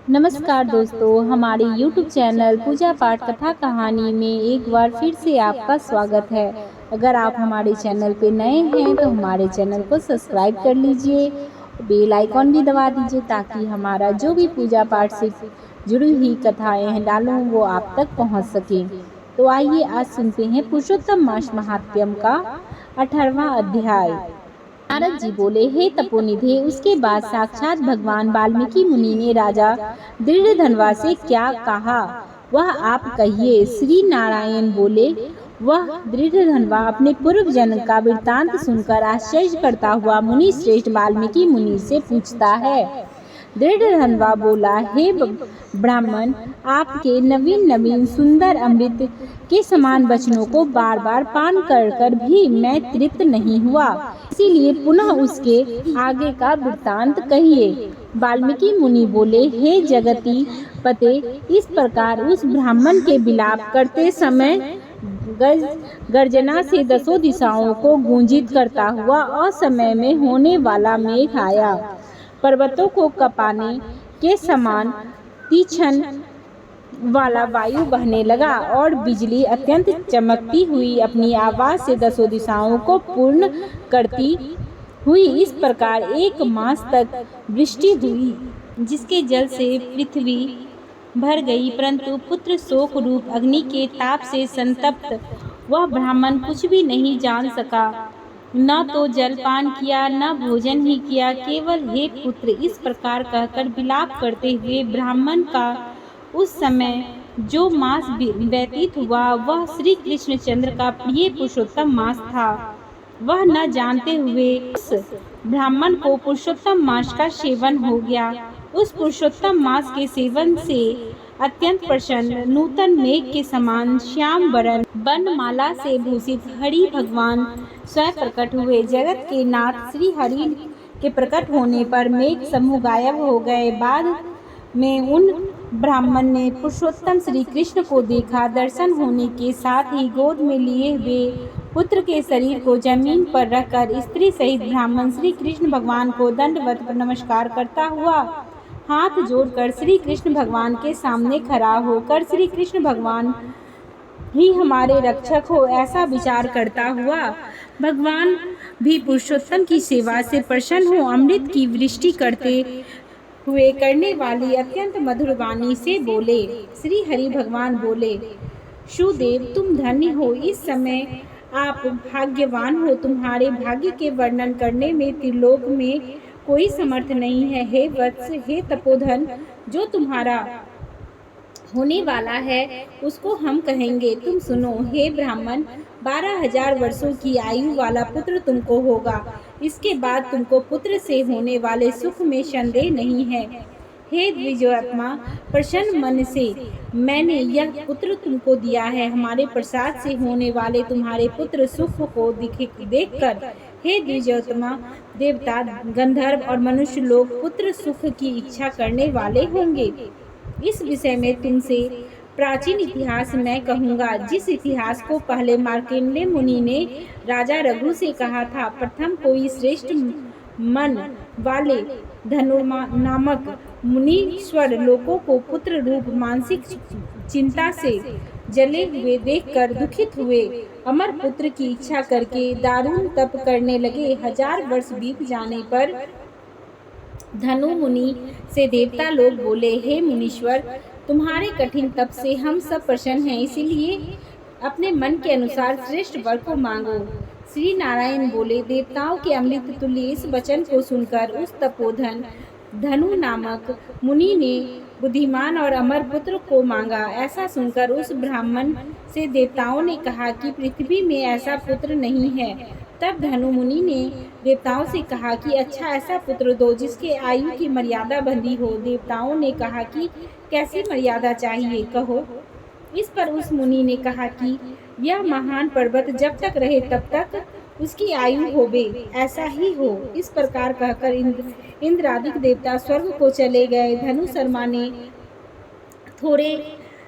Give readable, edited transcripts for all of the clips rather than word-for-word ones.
नमस्कार दोस्तों, हमारे YouTube चैनल पूजा पाठ कथा कहानी में एक बार फिर से आपका स्वागत है। अगर आप हमारे चैनल पे नए हैं तो हमारे चैनल को सब्सक्राइब कर लीजिए, बेल आइकॉन भी दबा दीजिए ताकि हमारा जो भी पूजा पाठ से जुड़ी हुई कथाएं हैं डालूं वो आप तक पहुंच सके। तो आइए आज सुनते हैं पुरुषोत्तम मास महात्म्यम का 18वां अध्याय। नारद जी बोले, हे तपोनिधे, उसके बाद साक्षात भगवान वाल्मीकि मुनि ने राजा दृढ़धनवा से क्या कहा वह आप कहिए। श्री नारायण बोले, वह दृढ़धनवा अपने पूर्व जन्म का वृत्तांत सुनकर आश्चर्य करता हुआ मुनि श्रेष्ठ वाल्मीकि मुनि से पूछता है। दृढ़धनवा बोला, हे ब्राह्मण, आपके नवीन नवीन सुंदर अमृत के समान वचनों को बार बार पान कर कर भी मैं तृप्त नहीं हुआ, इसीलिए पुनः उसके आगे का वृत्तांत कहिए। वाल्मीकि मुनि बोले, हे जगती पते, इस प्रकार उस ब्राह्मण के विलाप करते समय गर्जना से दसों दिशाओं को गूंजित करता हुआ असमय में होने वाला मेघ आया। पर्वतों को कपाने के समान तीक्ष्ण वाला वायु बहने लगा और बिजली अत्यंत चमकती हुई अपनी आवाज से दसों दिशाओं को पूर्ण करती हुई इस प्रकार 1 मास तक वृष्टि हुई, जिसके जल से पृथ्वी भर गई। परंतु पुत्र शोक रूप अग्नि के ताप से संतप्त वह ब्राह्मण कुछ भी नहीं जान सका, न तो जलपान किया न भोजन ही किया, केवल हे पुत्र इस प्रकार कहकर विलाप करते हुए ब्राह्मण का उस समय जो मास व्यतीत हुआ वह श्री कृष्णचंद्र का प्रिय पुरुषोत्तम मास था। वह न जानते हुए उस ब्राह्मण को पुरुषोत्तम मास का सेवन हो गया। उस पुरुषोत्तम मास के सेवन से अत्यंत प्रसन्न नूतन मेघ के समान श्याम वरण बनमाला से भूषित हरि भगवान स्वयं प्रकट हुए। जगत के नाथ श्री हरि के प्रकट होने पर मेघ समूह गायब हो गए। बाद में उन ब्राह्मण ने पुरुषोत्तम श्री कृष्ण को देखा। दर्शन होने के साथ ही गोद में लिए हुए पुत्र के शरीर को जमीन पर रखकर स्त्री सहित ब्राह्मण श्री कृष्ण भगवान को दंडवत नमस्कार करता हुआ हाथ जोड़कर श्री कृष्ण भगवान के सामने खड़ा होकर श्री कृष्ण भगवान ही हमारे रक्षक हो ऐसा विचार करता हुआ भगवान भी पुरुषोत्तम की सेवा से प्रसन्न हो अमृत की वृष्टि करने वाली अत्यंत मधुर वाणी से बोले। श्री हरि भगवान बोले, सुदेव तुम धन्य हो, इस समय आप भाग्यवान हो। तुम्हारे भाग्य के वर्णन करने में त्रिलोक में कोई समर्थ नहीं है। हे वत्स, हे तपोधन, जो तुम्हारा होने वाला है उसको हम कहेंगे, तुम सुनो। हे ब्राह्मण, 12,000 वर्षों की आयु वाला पुत्र तुमको होगा। इसके बाद तुमको पुत्र से होने वाले सुख में संदेह नहीं है। हे द्विजोत्तमा, प्रसन्न मन से मैंने यह पुत्र तुमको दिया है। हमारे प्रसाद से होने वाले तुम्हारे पुत्र सुख को देखकर हे द्विजोत्तमा, देवता, गंधर्व और मनुष्य लोग पुत्र सुख की इच्छा करने वाले होंगे। इस विषय में तुमसे प्राचीन इतिहास मैं कहूँगा, जिस इतिहास को पहले मार्कंडेय मुनि ने राजा रघु से कहा था। प्रथम कोई श्रेष्ठ मन वाले धनुर्मा नामक मुनीश्वर लोगों को पुत्र रूप मानसिक चिंता से जले हुए देखकर दुखित हुए। अमर पुत्र की इच्छा करके दारुण तप करने लगे। 1000 वर्ष बीत जाने पर धनु मुनि से देवता लोग बोले, हे मुनीश्वर, तुम्हारे कठिन तप से हम सब प्रसन्न हैं, इसीलिए अपने मन के अनुसार श्रेष्ठ वर को मांगो। श्री नारायण बोले, देवताओं के अमृत तुल्य इस वचन को सुनकर उस तपोधन धनु नामक मुनि ने बुद्धिमान और अमर पुत्र को मांगा। ऐसा सुनकर उस ब्राह्मण से देवताओं ने कहा कि पृथ्वी में ऐसा पुत्र नहीं है। तब धनु मुनि ने देवताओं से कहा कि अच्छा ऐसा पुत्र दो जिसके आयु की मर्यादा बंधी हो। देवताओं ने कहा कि कैसी मर्यादा चाहिए, कहो। इस पर उस मुनि ने कहा कि यह महान पर्वत जब तक रहे तब तक उसकी आयु होवे, ऐसा ही हो। इस प्रकार कहकर इंद्रादिक देवता स्वर्ग को चले गए। धनु शर्मा ने थोड़े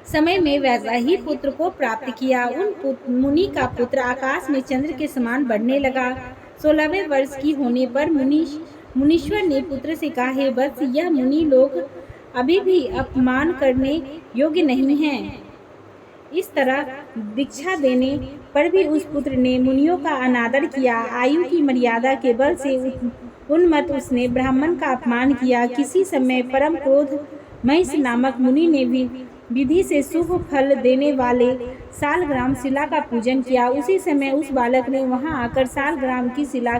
समय में वैसा ही पुत्र को प्राप्त किया। उन मुनि का पुत्र आकाश में चंद्र के समान बढ़ने लगा। 16वें वर्ष की होने पर मुनीश्वर ने पुत्र से कहा, हे वत्स, यह मुनि लोग अभी भी अपमान करने योग्य नहीं हैं। इस तरह दीक्षा देने पर भी उस पुत्र ने मुनियों का अनादर किया। आयु की मर्यादा के बल से उन्मत्त उसने ब्राह्मण का अपमान किया। किसी समय परम क्रोध महिष नामक मुनि ने भी विधि से शुभ फल देने वाले सालग्राम शिला का पूजन किया। उसी समय उस बालक ने वहां आकर सालग्राम की शिला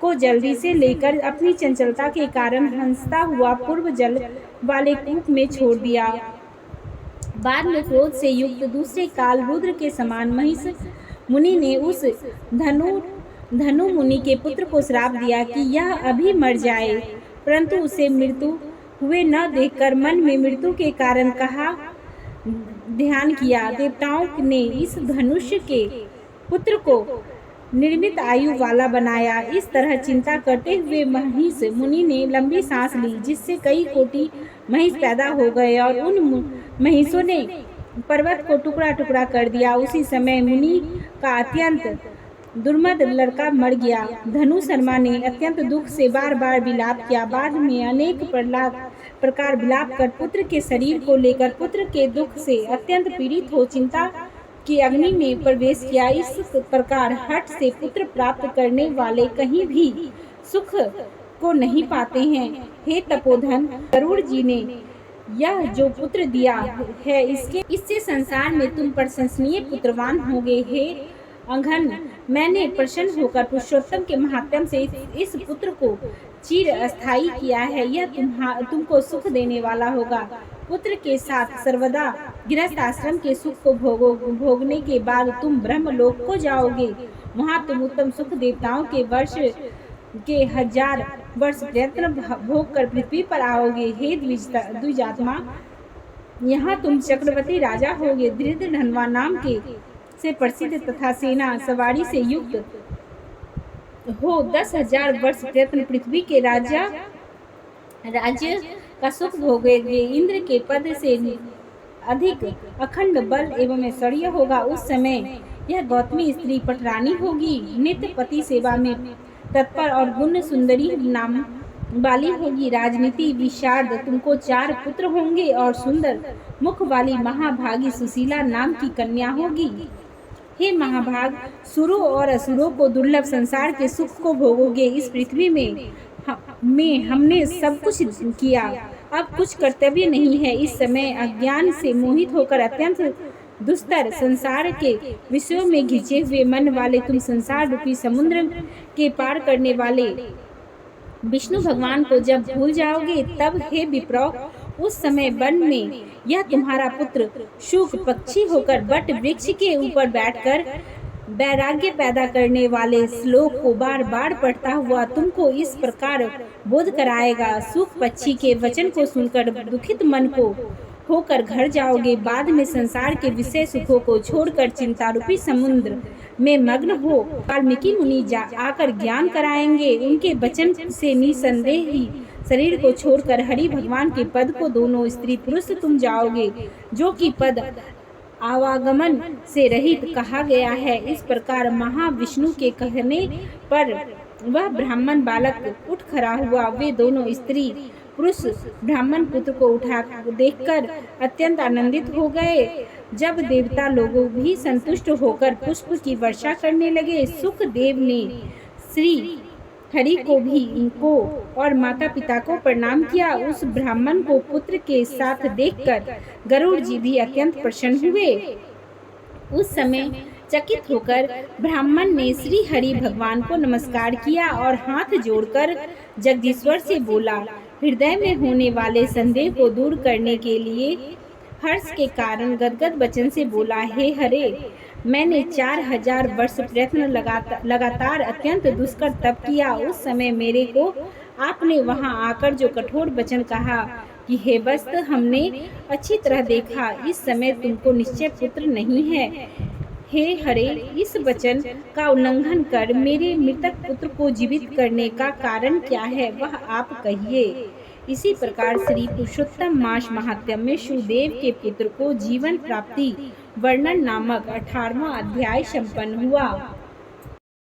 को जल्दी से लेकर अपनी चंचलता के कारण हंसता हुआ पूर्व जल वाले कूप में छोड़ दिया। बाद में क्रोध से युक्त दूसरे काल रुद्र के समान महिष मुनि ने उस धनु मुनि के पुत्र को श्राप दिया कि यह अभी मर जाए, परंतु उसे मृत्यु हुए न देखकर मन में मृत्यु के कारण कहा ध्यान किया। देवताओं ने इस धनुष्य के पुत्र को निर्मित आयु वाला बनाया। इस तरह चिंता करते हुए महिष मुनि ने लंबी सांस ली, जिससे कई कोटि महिष पैदा हो गए और उन महिषों ने पर्वत को टुकड़ा टुकड़ा कर दिया। उसी समय मुनि का अत्यंत दुर्मद लड़का मर गया। धनु शर्मा ने अत्यंत दुख से बार बार विलाप किया। बाद में अनेक प्रकार विलाप कर पुत्र के शरीर को लेकर पुत्र के दुख से अत्यंत पीड़ित हो चिंता की अग्नि में प्रवेश किया। इस प्रकार हठ से पुत्र प्राप्त करने वाले कहीं भी सुख को नहीं पाते हैं। हे तपोधन, गरुड़ जी ने यह जो पुत्र दिया है इससे संसार में तुम प्रशंसनीय पुत्रवान होगे। हे अंघन, मैंने प्रसन्न होकर पुरुषोत्तम के महात्म से इस पुत्र को चिर अस्थायी किया है। यह तुमको सुख देने वाला होगा। पुत्र के साथ सर्वदा गृहस्थ आश्रम के सुख को भोगने के बाद तुम ब्रह्मलोक को जाओगे। वहाँ तुम उत्तम सुख देवताओं के 1000 वर्ष प्रयत्न भोग कर पृथ्वी पर आओगे। हे द्विजात्मा, यहाँ तुम चक्रवर्ती राजा होगे। धृतधन्वा नाम के से प्रसिद्ध तथा सेना सवारी से युक्त हो 10,000 वर्ष प्रयत्न पृथ्वी के राज्य का सुख भोगेंगे। इंद्र के पद से अधिक अखंड बल एवं ऐश्वर्य होगा। उस समय यह गौतमी स्त्री पटरानी होगी, नित्य पति सेवा में तत्पर और गुण सुंदरी नाम वाली होगी। राजनीति विशारद तुमको 4 पुत्र होंगे और सुंदर मुख वाली महाभागी सुशीला नाम की कन्या होगी। हे महाभाग, सुरों और असुरों को दुर्लभ संसार के सुख को भोगोगे। इस पृथ्वी में हमने सब कुछ किया, अब कुछ कर्तव्य नहीं है। इस समय अज्ञान से मोहित होकर अत्यंत दुस्तर संसार के विषयों में घिंचे हुए मन वाले तुम संसार रूपी समुद्र के पार करने वाले विष्णु भगवान को जब भूल जाओगे, तब हे विप्रौ, उस समय वन में यह तुम्हारा पुत्र शुक पक्षी होकर वट वृक्ष के ऊपर बैठकर वैराग्य पैदा करने वाले श्लोक को बार बार पढ़ता हुआ तुमको इस प्रकार बोध कराएगा। शुक पक्षी के वचन को सुनकर दुखित मन को होकर घर जाओगे। बाद में संसार के विषय सुखों को छोड़कर चिंता रूपी समुद्र में मग्न हो वाल्मीकि मुनि आकर ज्ञान कराएंगे। उनके वचन से निसंदेह ही शरीर को छोड़कर हरि भगवान के पद को दोनों स्त्री पुरुष तुम जाओगे, जो कि पद आवागमन से रहित कहा गया है। इस प्रकार महाविष्णु के कहने पर वह ब्राह्मण बालक उठ खड़ा हुआ। वे दोनों स्त्री पुरुष ब्राह्मण पुत्र को उठा देखकर अत्यंत आनंदित हो गए। जब देवता लोग भी संतुष्ट होकर पुष्प की वर्षा करने लगे, सुखदेव ने श्री हरि को भी इनको और माता पिता को प्रणाम किया। उस ब्राह्मण को पुत्र के साथ देखकर गरुड़ जी भी अत्यंत प्रसन्न हुए। उस समय चकित होकर ब्राह्मण ने श्री हरि भगवान को नमस्कार किया और हाथ जोड़कर जगदीश्वर से बोला। हृदय में होने वाले संदेह को दूर करने के लिए हर्ष के कारण गदगद वचन से बोला, हे हरे, मैंने 4000 वर्ष प्रयत्न लगातार अत्यंत दुष्कर तप किया। उस समय मेरे को आपने वहां आकर जो कठोर वचन कहा कि हे वस्त, हमने अच्छी तरह देखा, इस समय तुमको निश्चय पुत्र नहीं है। हे हरे, इस वचन का उल्लंघन कर मेरे मृतक पुत्र को जीवित करने का कारण क्या है, वह आप कहिए। इसी प्रकार श्री पुरुषोत्तम मास महात्म्य में शिवदेव के पुत्र को जीवन प्राप्ति वर्णन नामक 18वां अध्याय संपन्न हुआ।